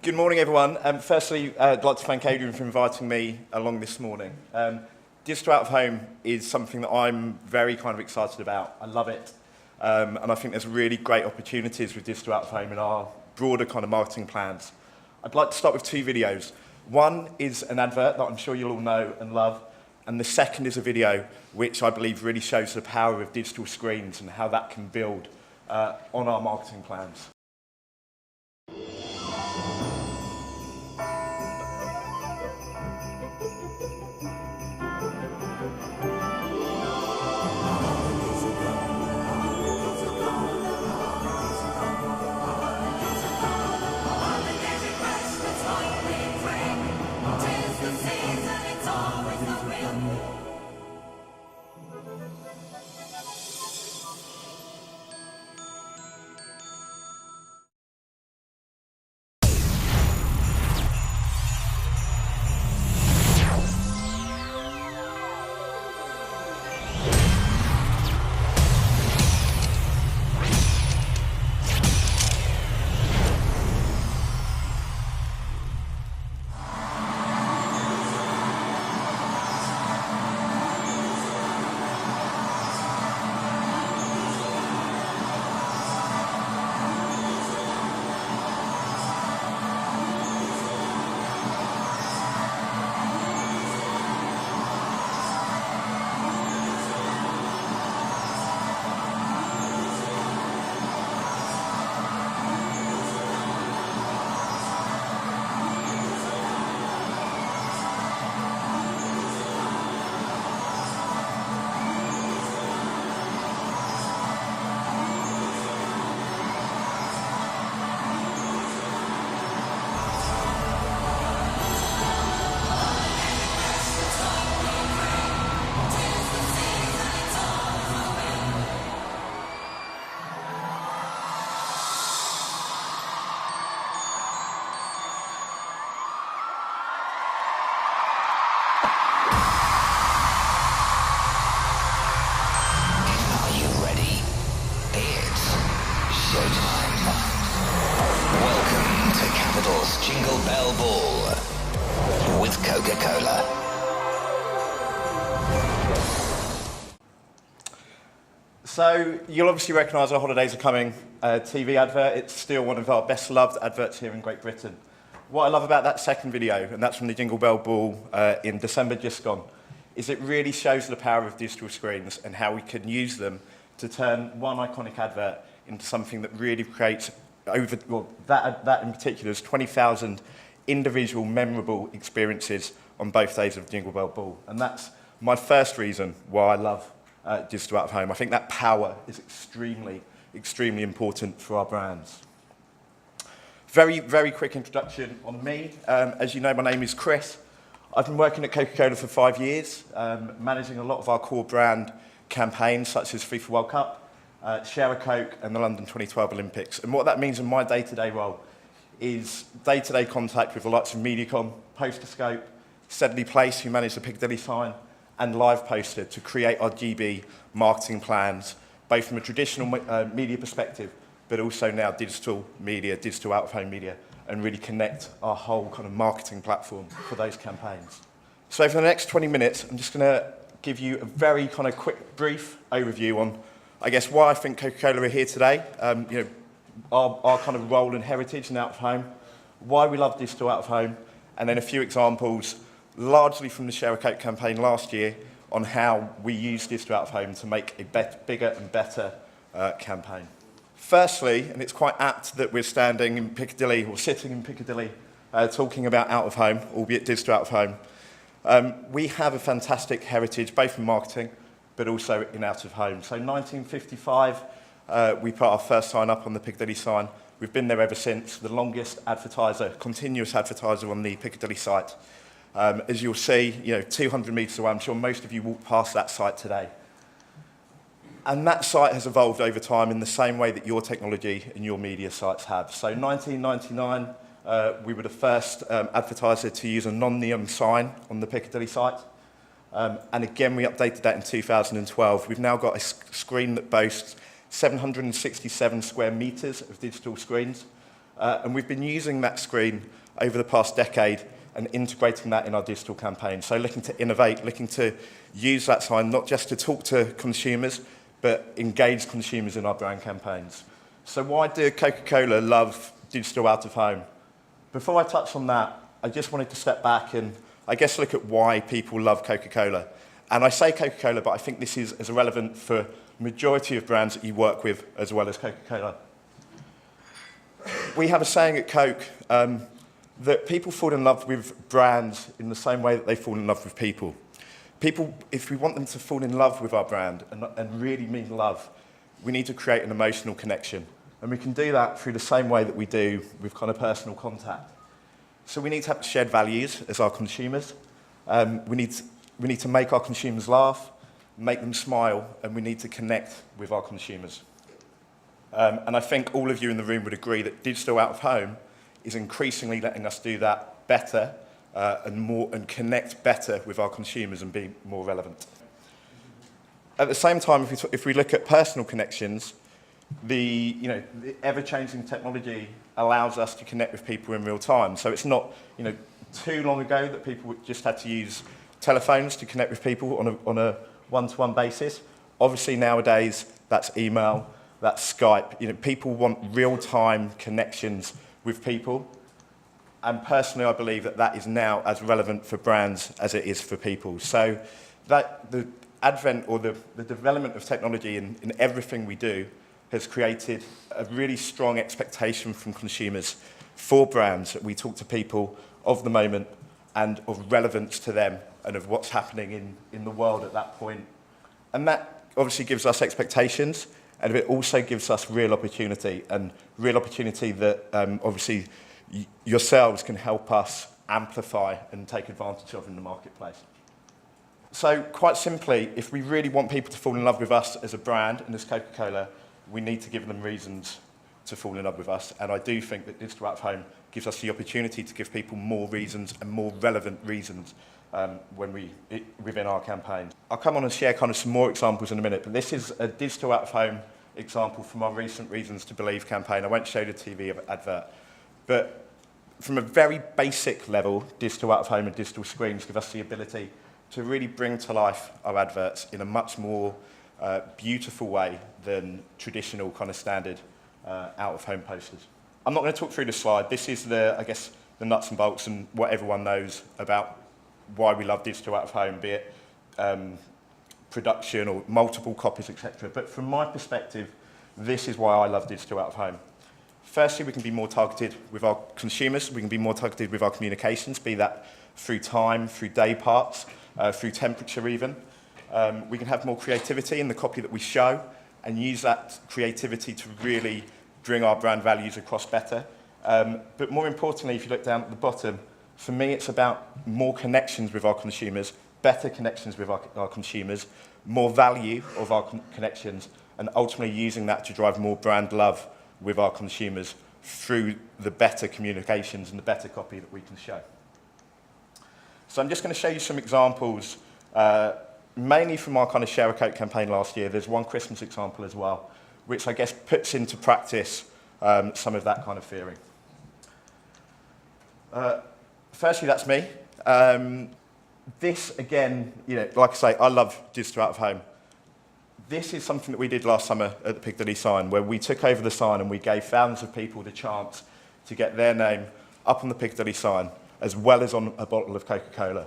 Good morning, everyone. Firstly, I'd like to thank Adrian for inviting me along this morning. Digital out of home is something that I'm very kind of excited about. I love it. And I think there's really great opportunities with digital out of home in our broader kind of marketing plans. I'd like to start with two videos. One is an advert that I'm sure you'll all know and love. And the second is a video which I believe really shows the power of digital screens and how that can build on our marketing plans. Jingle Bell Ball with Coca-Cola. So you'll obviously recognise our holidays are coming TV advert. It's still one of our best loved adverts here in Great Britain. What I love about that second video, and that's from the Jingle Bell Ball in December just gone, is it really shows the power of digital screens and how we can use them to turn one iconic advert into something that really creates that in particular is 20,000 individual memorable experiences on both days of Jingle Bell Ball. And that's my first reason why I love digital out of home. I think that power is extremely, extremely important for our brands. Very, very quick introduction on me. As you know, my name is Chris. I've been working at Coca-Cola for 5 years, managing a lot of our core brand campaigns such as FIFA World Cup, Share a Coke and the London 2012 Olympics. And what that means in my day-to-day role is day-to-day contact with the likes of Mediacom, Posterscope, Sedley Place, who manage the Piccadilly sign, and Live Poster to create our GB marketing plans, both from a traditional media perspective, but also now digital media, digital out-of-home media, and really connect our whole kind of marketing platform for those campaigns. So for the next 20 minutes, I'm just going to give you a very kind of quick, brief overview on I guess why I think Coca-Cola are here today, our kind of role and heritage in out of home, why we love digital out of home, and then a few examples, largely from the Share a Coke campaign last year, on how we use digital out of home to make a bigger and better campaign. Firstly, and it's quite apt that we're standing in Piccadilly, or sitting in Piccadilly, talking about out of home, albeit digital out of home. We have a fantastic heritage, both in marketing, but also in out of home. So 1955, we put our first sign up on the Piccadilly sign. We've been there ever since, the longest advertiser, continuous advertiser on the Piccadilly site. As you'll see, 200 metres away, I'm sure most of you walk past that site today. And that site has evolved over time in the same way that your technology and your media sites have. So 1999, we were the first advertiser to use a non-neon sign on the Piccadilly site. And again, we updated that in 2012. We've now got a screen that boasts 767 square metres of digital screens. And we've been using that screen over the past decade and integrating that in our digital campaign. So looking to innovate, looking to use that sign not just to talk to consumers, but engage consumers in our brand campaigns. So why do Coca-Cola love digital out of home? Before I touch on that, I just wanted to step back and I guess look at why people love Coca-Cola. And I say Coca-Cola, but I think this is as relevant for the majority of brands that you work with as well as Coca-Cola. We have a saying at Coke that people fall in love with brands in the same way that they fall in love with people. People, if we want them to fall in love with our brand and really mean love, we need to create an emotional connection. And we can do that through the same way that we do with kind of personal contact. So we need to have shared values as our consumers. We need to make our consumers laugh, make them smile, and we need to connect with our consumers. And I think all of you in the room would agree that digital out of home is increasingly letting us do that better and connect better with our consumers and be more relevant. At the same time, if we look at personal connections, the ever-changing technology allows us to connect with people in real time. So it's not too long ago that people just had to use telephones to connect with people on a one-to-one basis. Obviously nowadays that's email, that's Skype. People want real-time connections with people. And personally, I believe that is now as relevant for brands as it is for people. So that the advent or the development of technology in everything we do has created a really strong expectation from consumers for brands that we talk to people of the moment and of relevance to them and of what's happening in the world at that point. And that obviously gives us expectations, and it also gives us real opportunity that obviously yourselves can help us amplify and take advantage of in the marketplace. So quite simply, if we really want people to fall in love with us as a brand and as Coca-Cola, we need to give them reasons to fall in love with us. And I do think that digital out of home gives us the opportunity to give people more reasons and more relevant reasons within our campaign. I'll come on and share kind of some more examples in a minute, but this is a digital out of home example from our recent Reasons to Believe campaign. I won't show the TV advert, but from a very basic level, digital out of home and digital screens give us the ability to really bring to life our adverts in a much more beautiful way than traditional kind of standard out of home posters. I'm not going to talk through the slide. This is the nuts and bolts and what everyone knows about why we love digital out of home, be it production or multiple copies, etc. But from my perspective, this is why I love digital out of home. Firstly, we can be more targeted with our consumers. We can be more targeted with our communications, be that through time, through day parts, through temperature even. We can have more creativity in the copy that we show and use that creativity to really bring our brand values across better. But more importantly, if you look down at the bottom, for me it's about more connections with our consumers, better connections with our consumers, more value of our connections, and ultimately using that to drive more brand love with our consumers through the better communications and the better copy that we can show. So I'm just going to show you some examples, mainly from our kind of Share a Coke campaign last year. There's one Christmas example as well, which I guess puts into practice some of that kind of theory. Firstly, that's me. This, again, like I say, I love digital out of home. This is something that we did last summer at the Piccadilly sign, where we took over the sign and we gave thousands of people the chance to get their name up on the Piccadilly sign, as well as on a bottle of Coca-Cola.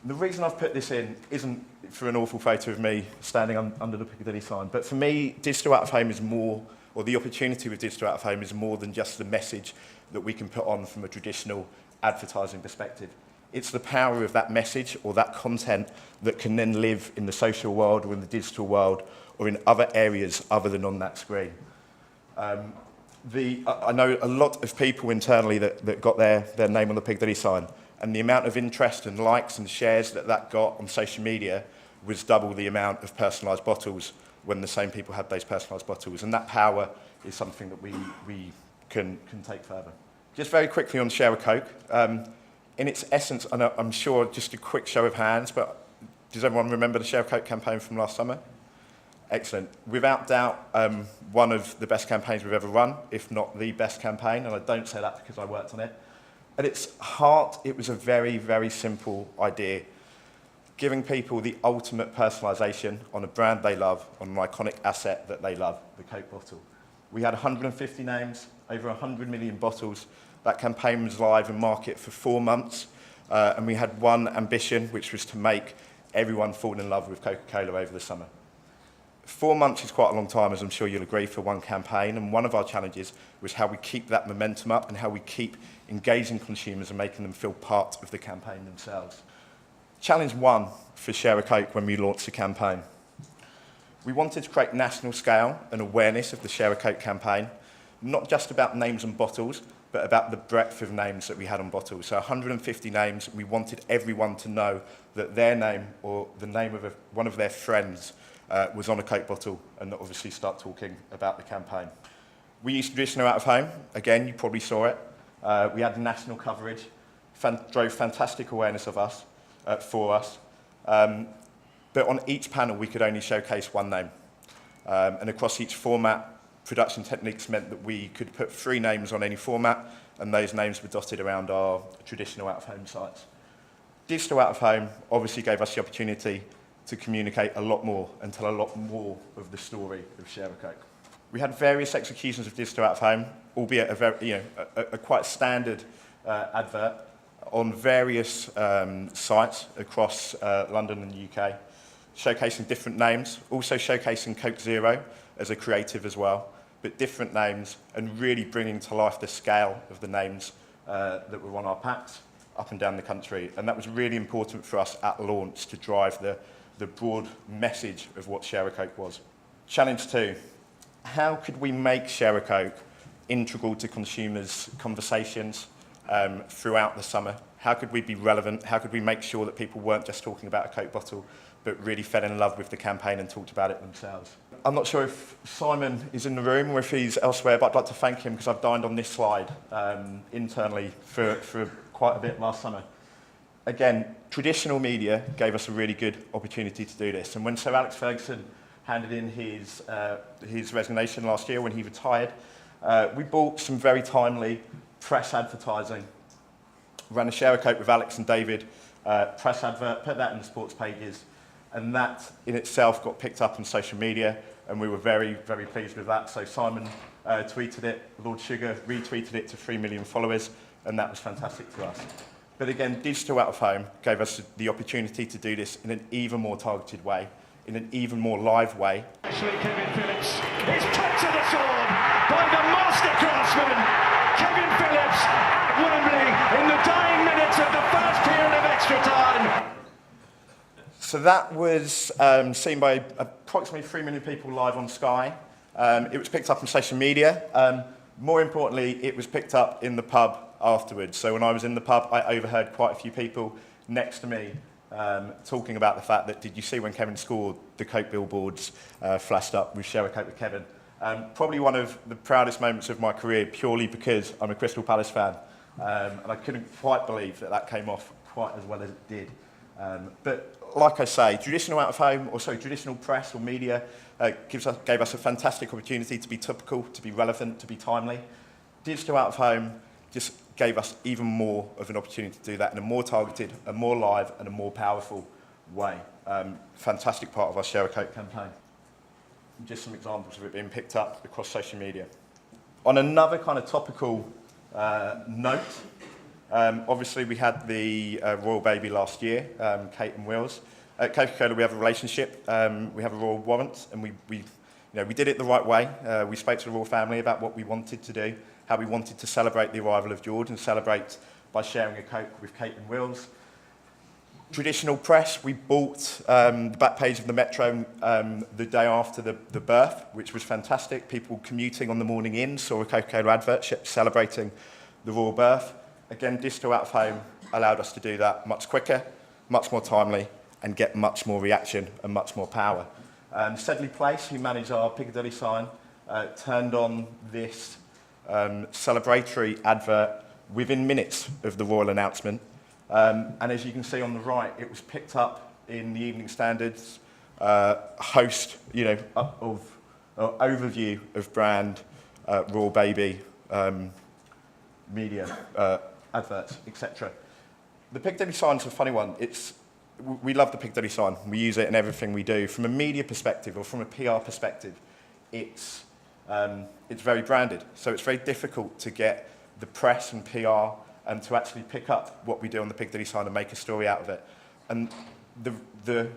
The reason I've put this in isn't for an awful photo of me standing under the Piccadilly sign, but for me, digital out of home is more, or the opportunity with digital out of home is more than just the message that we can put on from a traditional advertising perspective. It's the power of that message or that content that can then live in the social world or in the digital world or in other areas other than on that screen. I know a lot of people internally that got their name on the Piccadilly sign, and the amount of interest and likes and shares that got on social media was double the amount of personalised bottles when the same people had those personalised bottles. And that power is something that we can take further. Just very quickly on Share a Coke. In its essence, I'm sure just a quick show of hands, but does everyone remember the Share a Coke campaign from last summer? Excellent. Without doubt, one of the best campaigns we've ever run, if not the best campaign, and I don't say that because I worked on it. At its heart, it was a very, very simple idea, giving people the ultimate personalisation on a brand they love, on an iconic asset that they love, the Coke bottle. We had 150 names, over 100 million bottles. That campaign was live in market for 4 months, and we had one ambition, which was to make everyone fall in love with Coca-Cola over the summer. 4 months is quite a long time, as I'm sure you'll agree, for one campaign, and one of our challenges was how we keep that momentum up and how we keep engaging consumers and making them feel part of the campaign themselves. Challenge 1 for Share a Coke when we launched the campaign. We wanted to create national scale and awareness of the Share a Coke campaign, not just about names and bottles, but about the breadth of names that we had on bottles. So 150 names, we wanted everyone to know that their name or the name of one of their friends was on a Coke bottle, and obviously start talking about the campaign. We used traditional out of home. Again, you probably saw it. We had national coverage, drove fantastic awareness of us, for us. But on each panel, we could only showcase one name. And across each format, production techniques meant that we could put 3 names on any format, and those names were dotted around our traditional out-of-home sites. Digital out-of-home obviously gave us the opportunity to communicate a lot more and tell a lot more of the story of Share a Coke. We had various executions of digital out-of-home, albeit a quite standard advert on various sites across London and the UK, showcasing different names, also showcasing Coke Zero as a creative as well, but different names, and really bringing to life the scale of the names that were on our packs up and down the country. And that was really important for us at launch to drive the broad message of what Share a Coke was. Challenge 2, how could we make Share a Coke integral to consumers' conversations throughout the summer? How could we be relevant? How could we make sure that people weren't just talking about a Coke bottle, but really fell in love with the campaign and talked about it themselves? I'm not sure if Simon is in the room or if he's elsewhere, but I'd like to thank him because I've dined on this slide internally for quite a bit last summer. Again, traditional media gave us a really good opportunity to do this. And when Sir Alex Ferguson handed in his resignation last year when he retired, we bought some very timely press advertising. Ran a Share a Coke with Alex and David press advert, put that in the sports pages, and that in itself got picked up on social media, and we were very, very pleased with that. So Simon tweeted it, Lord Sugar retweeted it to 3 million followers, and that was fantastic to us. But again, digital out of home gave us the opportunity to do this in an even more targeted way, in an even more live way. Actually, Kevin Phillips is put to the sword by the master craftsman, Kevin Phillips, at Wembley in the dying minutes of the first period of extra time. So that was seen by approximately 3 million people live on Sky. It was picked up on social media. More importantly, it was picked up in the pub afterwards. So when I was in the pub, I overheard quite a few people next to me talking about the fact that, did you see when Kevin scored, the Coke billboards flashed up with Share a Coke with Kevin. Probably one of the proudest moments of my career, purely because I'm a Crystal Palace fan. And I couldn't quite believe that came off quite as well as it did. But like I say, traditional traditional press or media gave us a fantastic opportunity to be topical, to be relevant, to be timely. Digital out of home just gave us even more of an opportunity to do that in a more targeted, a more live, and a more powerful way. Fantastic part of our Share a Coke campaign. Just some examples of it being picked up across social media. On another kind of topical note, obviously we had the royal baby last year, Kate and Wills. At Coca-Cola we have a relationship, we have a royal warrant, and we did it the right way. We spoke to the royal family about what we wanted to do, how we wanted to celebrate the arrival of George and celebrate by sharing a Coke with Kate and Wills. Traditional press, we bought the back page of the Metro the day after the birth, which was fantastic. People commuting on the morning in saw a Coca-Cola advert celebrating the royal birth. Again, digital out of home allowed us to do that much quicker, much more timely, and get much more reaction and much more power. Sedley Place, who manage our Piccadilly sign, turned on this celebratory advert within minutes of the royal announcement. And as you can see on the right, it was picked up in the Evening Standards, host, overview of brand, raw baby, media, adverts, etc. The Piccadilly sign's a funny one. We love the Piccadilly sign. We use it in everything we do. From a media perspective or from a PR perspective, it's very branded. So it's very difficult to get the press and PR and to actually pick up what we do on the Piccadilly sign and make a story out of it. And the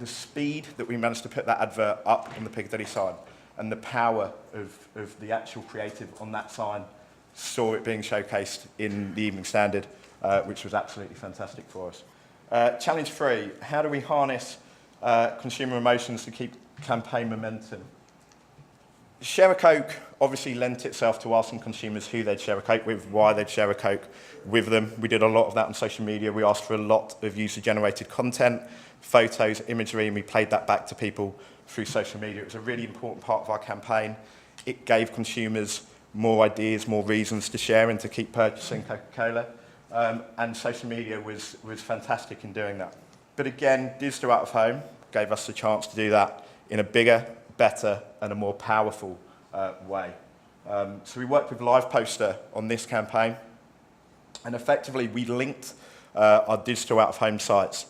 speed that we managed to put that advert up on the Piccadilly sign and the power of the actual creative on that sign saw it being showcased in the Evening Standard, which was absolutely fantastic for us. Challenge 3, how do we harness consumer emotions to keep campaign momentum? Share a Coke obviously lent itself to asking consumers who they'd share a Coke with, why they'd share a Coke with them. We did a lot of that on social media. We asked for a lot of user-generated content, photos, imagery, and we played that back to people through social media. It was a really important part of our campaign. It gave consumers more ideas, more reasons to share and to keep purchasing Coca-Cola. And social media was fantastic in doing that. But again, digital out of home gave us the chance to do that in a bigger, better, and a more powerful way. So we worked with Live Poster on this campaign, and effectively we linked our digital out of home sites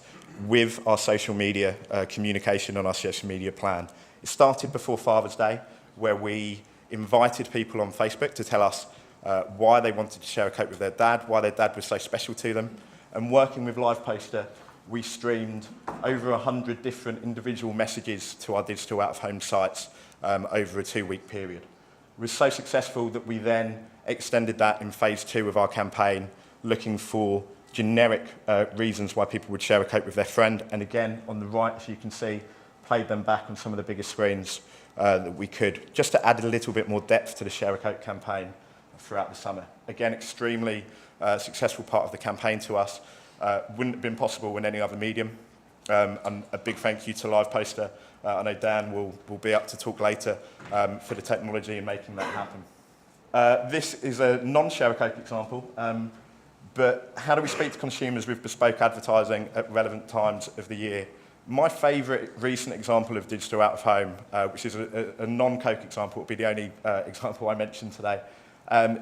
with our social media communication on our social media plan. It started before Father's Day, where we invited people on Facebook to tell us why they wanted to share a Coke with their dad, why their dad was so special to them. And working with Live Poster, we streamed over 100 different individual messages to our digital out-of-home sites over a 2-week period. It was so successful that we then extended that in phase 2 of our campaign, looking for generic reasons why people would share a Coke with their friend. And again, on the right, as you can see, played them back on some of the biggest screens that we could, just to add a little bit more depth to the Share a Coke campaign throughout the summer. Again, extremely successful part of the campaign to us. Wouldn't have been possible in any other medium. And a big thank you to Live Poster. I know Dan will be up to talk later for the technology in making that happen. This is a non-Share a Coke example, but how do we speak to consumers with bespoke advertising at relevant times of the year? My favourite recent example of digital out of home, which is a non-Coke example, will be the only example I mentioned today,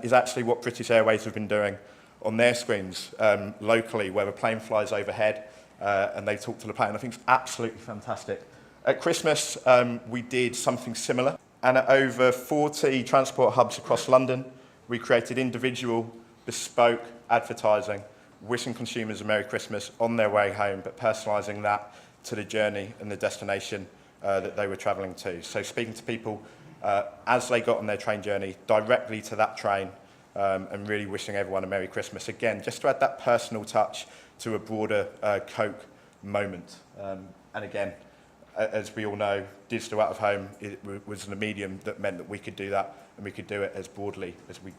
is actually what British Airways have been doing on their screens locally, where a plane flies overhead and they talk to the plane. I think it's absolutely fantastic. At Christmas, we did something similar, and at over 40 transport hubs across London, we created individual, bespoke advertising, wishing consumers a Merry Christmas on their way home, but personalising that to the journey and the destination that they were travelling to. So speaking to people as they got on their train journey, directly to that train, and really wishing everyone a Merry Christmas. Again, just to add that personal touch to a broader Coke moment. And again, as we all know, digital out of home was a medium that meant that we could do that, and we could do it as broadly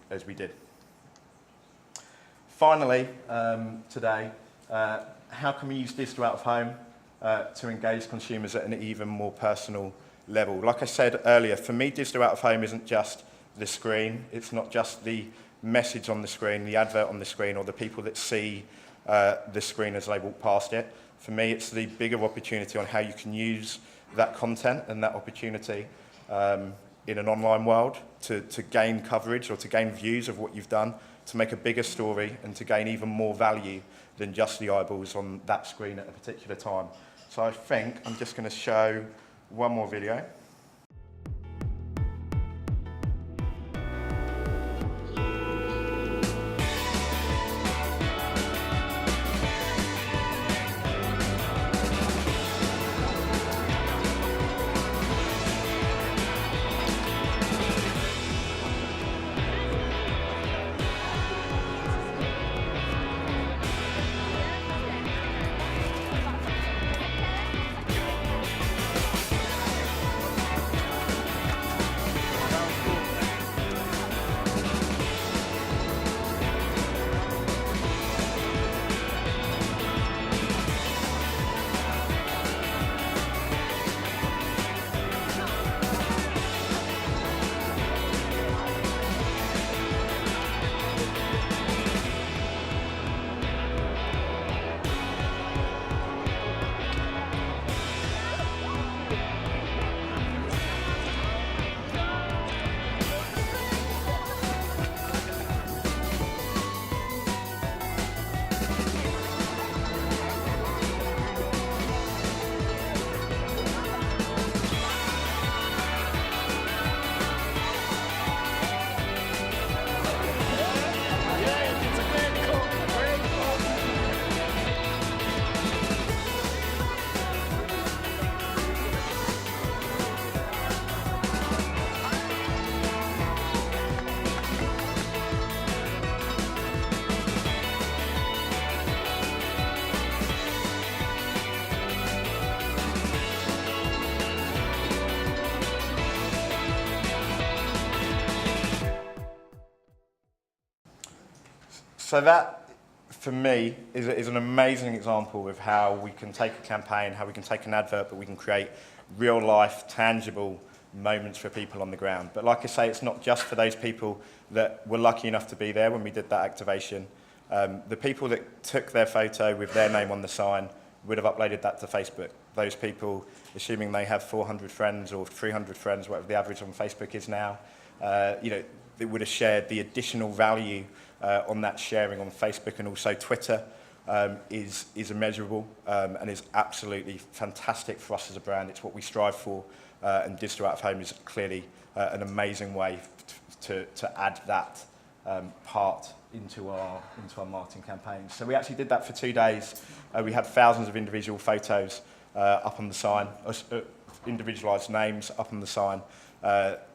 as we did. Finally, today, how can we use digital out of home to engage consumers at an even more personal level? Like I said earlier, for me, digital out of home isn't just the screen. It's not just the message on the screen, the advert on the screen, or the people that see the screen as they walk past it. For me, it's the bigger opportunity on how you can use that content and that opportunity in an online world to gain coverage or to gain views of what you've done, to make a bigger story and to gain even more value than just the eyeballs on that screen at a particular time. So I think I'm just going to show one more video. So that, for me, is an amazing example of how we can take a campaign, how we can take an advert, but we can create real-life, tangible moments for people on the ground. But like I say, it's not just for those people that were lucky enough to be there when we did that activation. The people that took their photo with their name on the sign would have uploaded that to Facebook. Those people, assuming they have 400 friends or 300 friends, whatever the average on Facebook is now, they would have shared. The additional value on that sharing on Facebook and also Twitter is immeasurable and is absolutely fantastic for us as a brand. It's what we strive for, and Digital Out of Home is clearly an amazing way to add that part into our marketing campaigns. So we actually did that for 2 days. We had thousands of individual photos up on the sign, individualised names up on the sign,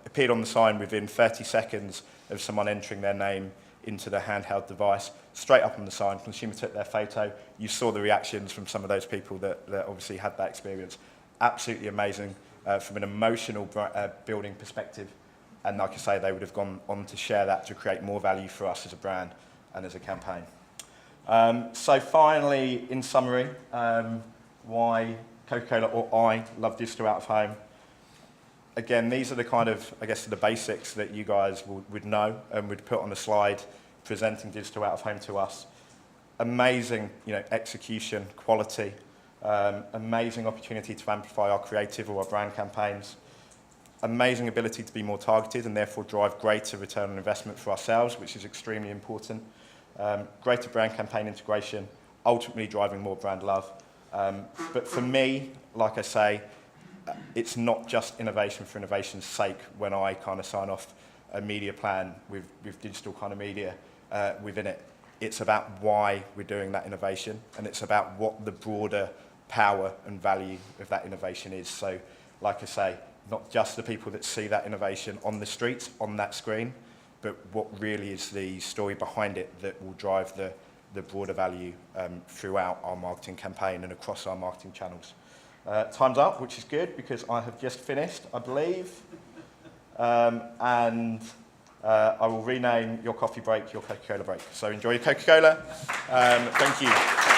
appeared on the sign within 30 seconds of someone entering their name into the handheld device, straight up on the sign. Consumer took their photo. You saw the reactions from some of those people that obviously had that experience. Absolutely amazing from an emotional building perspective. And like I say, they would have gone on to share that to create more value for us as a brand and as a campaign. So finally, in summary, why Coca-Cola or I love Digital Out of Home. Again, these are the kind of, I guess, the basics that you guys would know and would put on a slide presenting Digital Out of Home to us. Amazing, execution, quality, amazing opportunity to amplify our creative or our brand campaigns. Amazing ability to be more targeted and therefore drive greater return on investment for ourselves, which is extremely important. Greater brand campaign integration, ultimately driving more brand love. But for me, like I say, it's not just innovation for innovation's sake when I kind of sign off a media plan with digital kind of media within it. It's about why we're doing that innovation, and it's about what the broader power and value of that innovation is. So, like I say, not just the people that see that innovation on the streets, on that screen, but what really is the story behind it that will drive the broader value throughout our marketing campaign and across our marketing channels. Time's up, which is good because I have just finished, I believe. And I will rename your coffee break your Coca-Cola break. So enjoy your Coca-Cola. Thank you.